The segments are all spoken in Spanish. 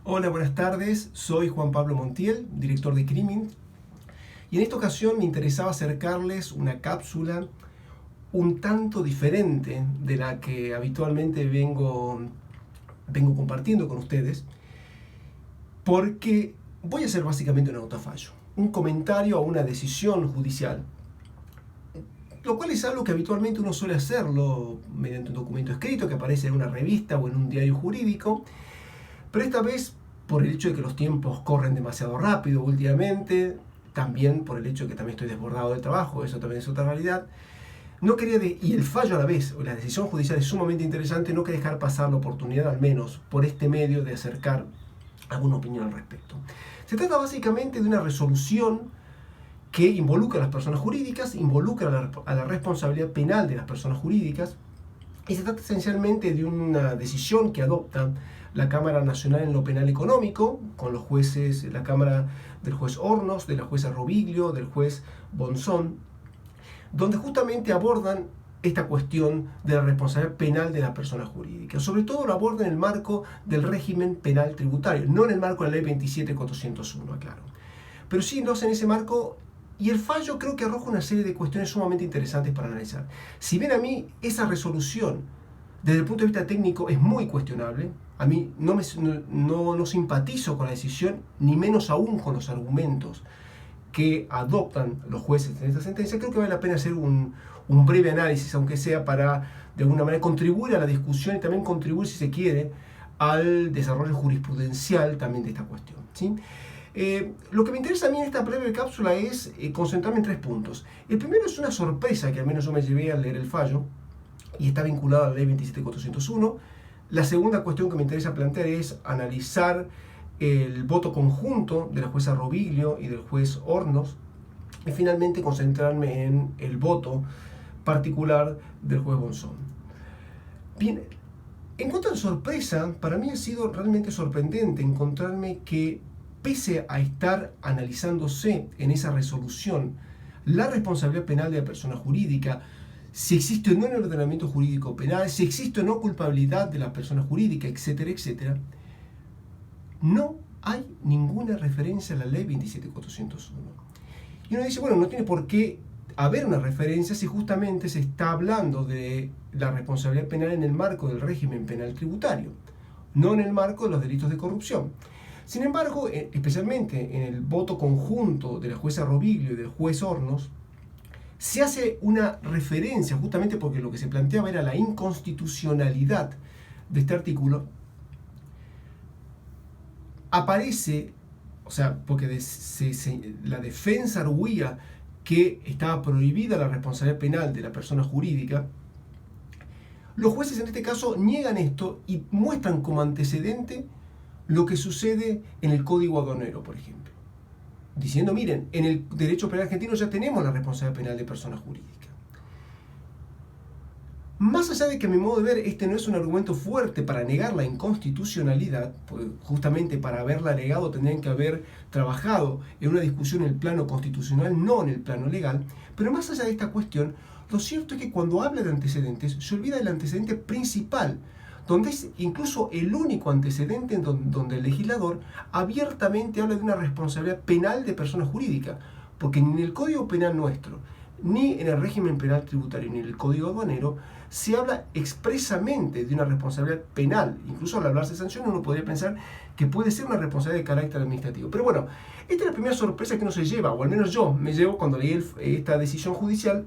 Hola, buenas tardes. Soy Juan Pablo Montiel, director de Crimin. Y en esta ocasión me interesaba acercarles una cápsula un tanto diferente de la que habitualmente vengo compartiendo con ustedes, porque voy a hacer básicamente una nota fallo, un comentario a una decisión judicial, lo cual es algo que habitualmente uno suele hacerlo mediante un documento escrito que aparece en una revista o en un diario jurídico, pero esta vez por el hecho de que los tiempos corren demasiado rápido últimamente, también por el hecho de que también estoy desbordado de trabajo, eso también es otra realidad, no quería y el fallo a la vez, o la decisión judicial es sumamente interesante, no quería dejar pasar la oportunidad, al menos por este medio, de acercar alguna opinión al respecto. Se trata básicamente de una resolución que involucra a las personas jurídicas, involucra a la responsabilidad penal de las personas jurídicas, y se trata esencialmente de una decisión que adopta la Cámara Nacional en lo Penal Económico, con los jueces, la Cámara del juez Hornos, de la jueza Roviglio, del juez Bonzón, donde justamente abordan esta cuestión de la responsabilidad penal de las personas jurídicas. Sobre todo lo abordan en el marco del régimen penal tributario, no en el marco de la ley 27401, aclaro. Pero sí, entonces en ese marco, y el fallo creo que arroja una serie de cuestiones sumamente interesantes para analizar. Si bien a mí esa resolución, desde el punto de vista técnico, es muy cuestionable, a mí no simpatizo con la decisión, ni menos aún con los argumentos que adoptan los jueces en esta sentencia, creo que vale la pena hacer un breve análisis, aunque sea para, de alguna manera, contribuir a la discusión y también contribuir, si se quiere, al desarrollo jurisprudencial también de esta cuestión, ¿sí? Lo que me interesa a mí en esta breve cápsula es concentrarme en tres puntos. El primero es una sorpresa que al menos yo me llevé al leer el fallo, y está vinculado a la ley 27401. La segunda cuestión que me interesa plantear es analizar el voto conjunto de la jueza Roviglio y del juez Hornos, y finalmente concentrarme en el voto particular del juez Bonzón. Bien, en cuanto a la sorpresa, para mí ha sido realmente sorprendente encontrarme que, pese a estar analizándose en esa resolución la responsabilidad penal de la persona jurídica, si existe o no en el ordenamiento jurídico penal, si existe o no culpabilidad de la persona jurídica, etcétera, etcétera, no hay ninguna referencia a la ley 27401. Y uno dice, bueno, no tiene por qué haber una referencia si justamente se está hablando de la responsabilidad penal en el marco del régimen penal tributario, no en el marco de los delitos de corrupción. Sin embargo, especialmente en el voto conjunto de la jueza Roviglio y del juez Hornos, se hace una referencia, justamente porque lo que se planteaba era la inconstitucionalidad de este artículo. Aparece, o sea, porque la defensa arguía que estaba prohibida la responsabilidad penal de la persona jurídica. Los jueces en este caso niegan esto y muestran como antecedente lo que sucede en el Código Aduanero, por ejemplo, diciendo, miren, en el derecho penal argentino ya tenemos la responsabilidad penal de persona jurídica. Más allá de que a mi modo de ver este no es un argumento fuerte para negar la inconstitucionalidad, pues justamente para haberla negado tendrían que haber trabajado en una discusión en el plano constitucional, no en el plano legal, pero más allá de esta cuestión, lo cierto es que cuando habla de antecedentes se olvida del antecedente principal, donde es incluso el único antecedente en donde el legislador abiertamente habla de una responsabilidad penal de persona jurídica, porque ni en el Código Penal nuestro, ni en el régimen penal tributario, ni en el Código Aduanero, se habla expresamente de una responsabilidad penal. Incluso al hablarse de sanción uno podría pensar que puede ser una responsabilidad de carácter administrativo. Pero bueno, esta es la primera sorpresa que uno se lleva, o al menos yo me llevo cuando leí esta decisión judicial,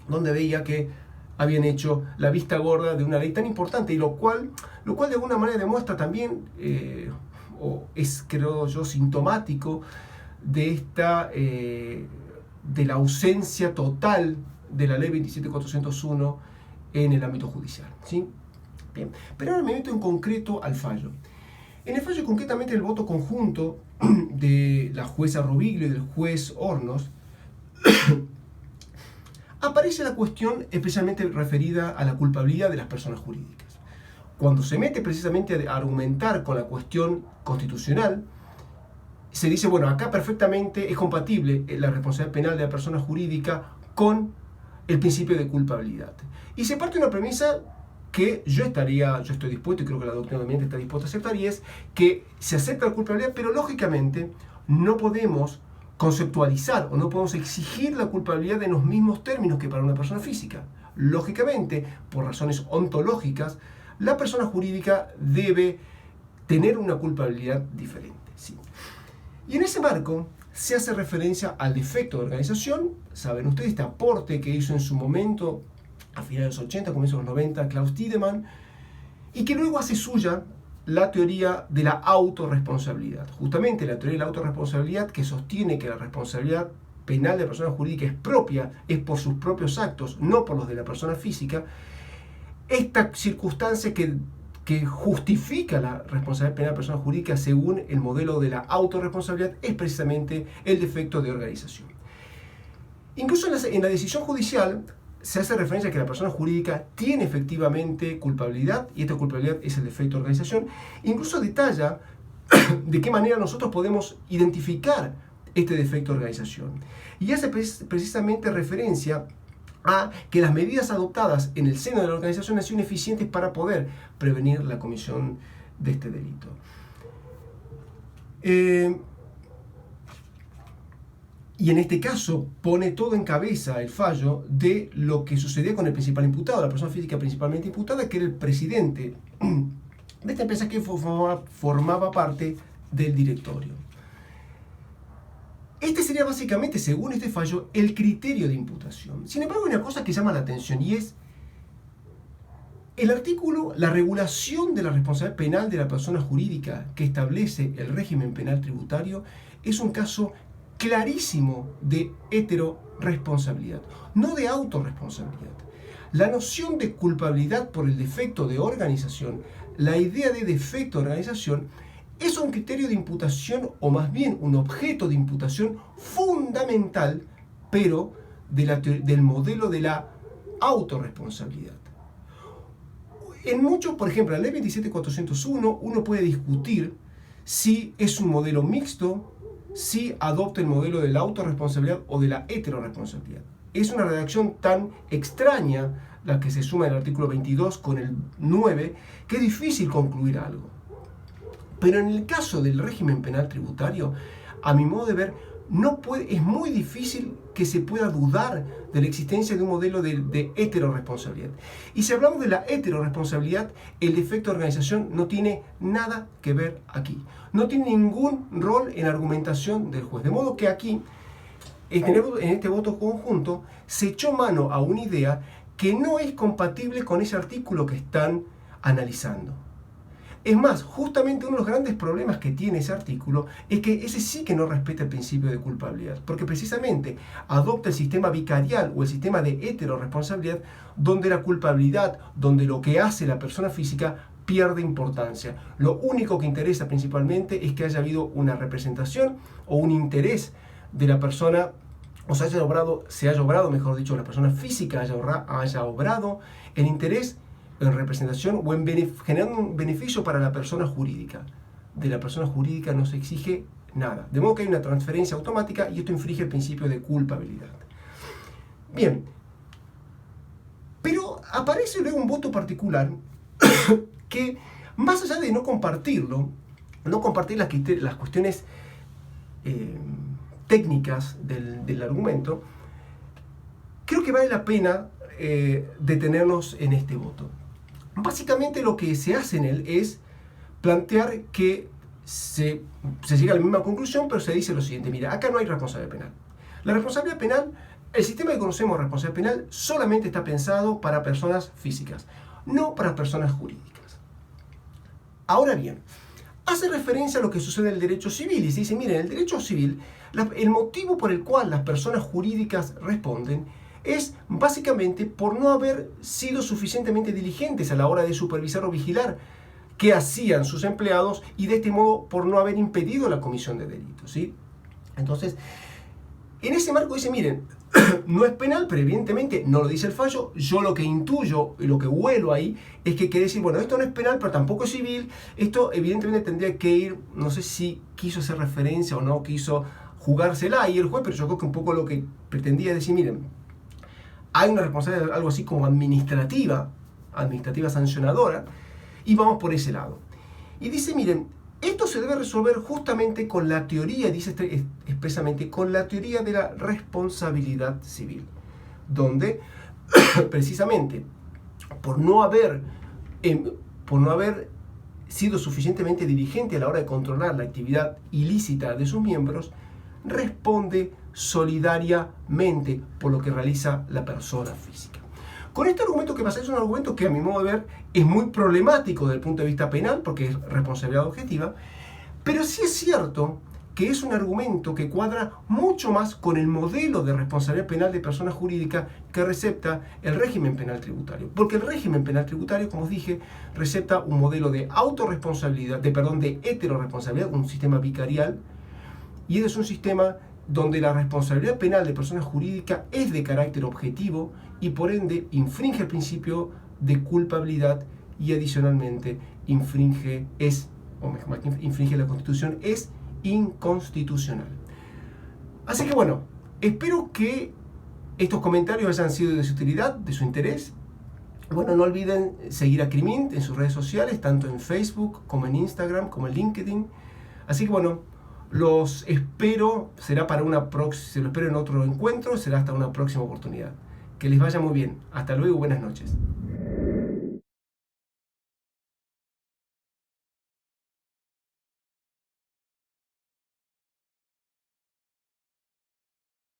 donde veía que habían hecho la vista gorda de una ley tan importante, y lo cual de alguna manera demuestra también, o es, creo yo, sintomático de de la ausencia total de la ley 27401 en el ámbito judicial, ¿sí? Bien, pero ahora me meto en concreto al fallo. En el fallo, concretamente, el voto conjunto de la jueza Roviglio y del juez Hornos, aparece la cuestión especialmente referida a la culpabilidad de las personas jurídicas. Cuando se mete precisamente a argumentar con la cuestión constitucional, se dice, bueno, acá perfectamente es compatible la responsabilidad penal de la persona jurídica con el principio de culpabilidad. Y se parte de una premisa que yo estoy dispuesto, y creo que la doctrina dominante está dispuesta a aceptar, y es que se acepta la culpabilidad, pero lógicamente no podemos conceptualizar o no podemos exigir la culpabilidad en los mismos términos que para una persona física. Lógicamente, por razones ontológicas, la persona jurídica debe tener una culpabilidad diferente. ¿Sí? Y en ese marco se hace referencia al defecto de organización. Saben ustedes este aporte que hizo en su momento, a finales de los 80, comienzos de los 90, Klaus Tiedemann, y que luego hace suya la teoría de la autorresponsabilidad. Justamente la teoría de la autorresponsabilidad, que sostiene que la responsabilidad penal de la persona jurídica es propia, es por sus propios actos, no por los de la persona física. Esta circunstancia que justifica la responsabilidad penal de la persona jurídica según el modelo de la autorresponsabilidad es precisamente el defecto de organización. Incluso en la decisión judicial se hace referencia a que la persona jurídica tiene efectivamente culpabilidad, y esta culpabilidad es el defecto de organización. Incluso detalla de qué manera nosotros podemos identificar este defecto de organización. Y hace precisamente referencia a que las medidas adoptadas en el seno de la organización han sido ineficientes para poder prevenir la comisión de este delito. Y en este caso pone todo en cabeza el fallo de lo que sucedía con el principal imputado, la persona física principalmente imputada, que era el presidente de esta empresa que formaba parte del directorio. Este sería básicamente, según este fallo, el criterio de imputación. Sin embargo, hay una cosa que llama la atención, y es el artículo, la regulación de la responsabilidad penal de la persona jurídica que establece el régimen penal tributario es un caso clarísimo de heteroresponsabilidad, no de autorresponsabilidad. La noción de culpabilidad por el defecto de organización, la idea de defecto de organización, es un criterio de imputación, o más bien un objeto de imputación fundamental, pero del modelo de la autorresponsabilidad. En muchos, por ejemplo, en la ley 27401, uno puede discutir si es un modelo mixto, si adopta el modelo de la autorresponsabilidad o de la heteroresponsabilidad. Es una redacción tan extraña la que se suma el artículo 22 con el 9, que es difícil concluir algo. Pero en el caso del régimen penal tributario, a mi modo de ver, es muy difícil que se pueda dudar de la existencia de un modelo de heteroresponsabilidad. Y si hablamos de la heteroresponsabilidad, el defecto de organización no tiene nada que ver aquí. No tiene ningún rol en la argumentación del juez. De modo que aquí, en este voto conjunto, se echó mano a una idea que no es compatible con ese artículo que están analizando. Es más, justamente uno de los grandes problemas que tiene ese artículo es que ese sí que no respeta el principio de culpabilidad, porque precisamente adopta el sistema vicarial o el sistema de heteroresponsabilidad, donde la culpabilidad, donde lo que hace la persona física pierde importancia. Lo único que interesa principalmente es que haya habido una representación o un interés de la persona, o se haya obrado, mejor dicho, la persona física haya obrado en interés, en representación o generando un beneficio para la persona jurídica. De la persona jurídica no se exige nada. De modo que hay una transferencia automática y esto infringe el principio de culpabilidad. Bien, pero aparece luego un voto particular que, más allá de no compartirlo, no compartir las cuestiones técnicas del argumento, creo que vale la pena detenernos en este voto. Básicamente lo que se hace en él es plantear que se llega a la misma conclusión, pero se dice lo siguiente: mira, acá no hay responsabilidad penal. La responsabilidad penal, el sistema que conocemos de responsabilidad penal solamente está pensado para personas físicas, no para personas jurídicas. Ahora bien, hace referencia a lo que sucede en el derecho civil y se dice, miren, en el derecho civil, el motivo por el cual las personas jurídicas responden es básicamente por no haber sido suficientemente diligentes a la hora de supervisar o vigilar qué hacían sus empleados y de este modo por no haber impedido la comisión de delitos, ¿sí? Entonces, en ese marco dice, miren, no es penal, pero evidentemente no lo dice el fallo. Yo lo que intuyo y lo que huelo ahí es que quiere decir, bueno, esto no es penal, pero tampoco es civil. Esto evidentemente tendría que ir, no sé si quiso hacer referencia o no, quiso jugársela ahí el juez, pero yo creo que un poco lo que pretendía decir, miren, hay una responsabilidad algo así como administrativa administrativa sancionadora, y vamos por ese lado. Y dice, miren, esto se debe resolver justamente con la teoría, dice expresamente, con la teoría de la responsabilidad civil, donde precisamente por no haber sido suficientemente diligente a la hora de controlar la actividad ilícita de sus miembros, responde solidariamente por lo que realiza la persona física. Con este argumento que pasa, es un argumento que a mi modo de ver es muy problemático desde el punto de vista penal, porque es responsabilidad objetiva, pero sí es cierto que es un argumento que cuadra mucho más con el modelo de responsabilidad penal de persona jurídica que recepta el régimen penal tributario. Porque el régimen penal tributario, como os dije, recepta un modelo de autorresponsabilidad, de heteroresponsabilidad, un sistema vicarial, y es un sistema donde la responsabilidad penal de persona jurídica es de carácter objetivo y por ende infringe el principio de culpabilidad y adicionalmente infringe la Constitución, es inconstitucional. Así que bueno, espero que estos comentarios hayan sido de su utilidad, de su interés. Bueno, no olviden seguir a Crimint en sus redes sociales, tanto en Facebook como en Instagram, como en LinkedIn. Así que bueno, los espero, se lo espero en otro encuentro, será hasta una próxima oportunidad. Que les vaya muy bien. Hasta luego, buenas noches.